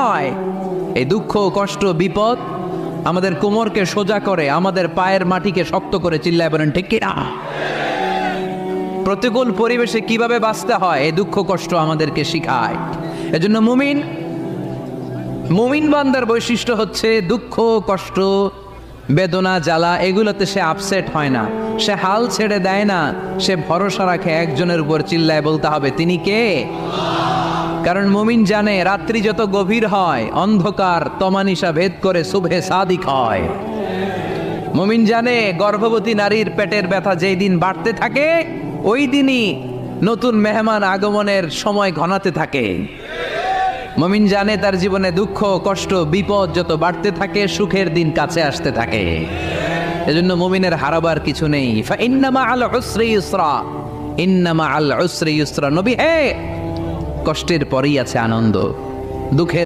নয়। এই দুঃখ, কষ্ট, বিপদ আমাদের কোমরকে সোজা করে, আমাদের পায়ের মাটিকে শক্ত করে। চিল্লায় বলেন ঠিক কিনা? প্রতিকূল পরিবেশে কিভাবে বাঁচতে হয় এই দুঃখ কষ্ট আমাদেরকে শিখায়। এজন্য মুমিন বান্দার বৈশিষ্ট্য হচ্ছে দুঃখ কষ্ট বেদনা জ্বালা এগুলোতে সে আপসেট হয় না, সে হাল ছেড়ে দেয় না, সে ভরসা রাখে একজনের উপর। চিল্লায় বলতে হবে তিনি কে? কারণ মুমিন জানে রাত্রি যত গভীর হয় অন্ধকার তমানিসা ভেদ করে সুবহে সাদিক হয়। মুমিন জানে গর্ভবতী নারীর পেটের ব্যথা যেই দিন বাড়তে থাকে ওই দিনই নতুন মেহমান আগমনের সময় ঘনাতে থাকে। মুমিন জানে তার জীবনে দুঃখ কষ্ট বিপদ যত বাড়তে থাকে সুখের দিন কাছে আসতে থাকে। এজন্য মুমিনের হারাবার কিছু নেই। ইন্না মাআল উসরি ইউসরা, ইন্না মাআল উসরি ইউসরা। নবী হে, কষ্টের পরেই আছে আনন্দ, দুঃখের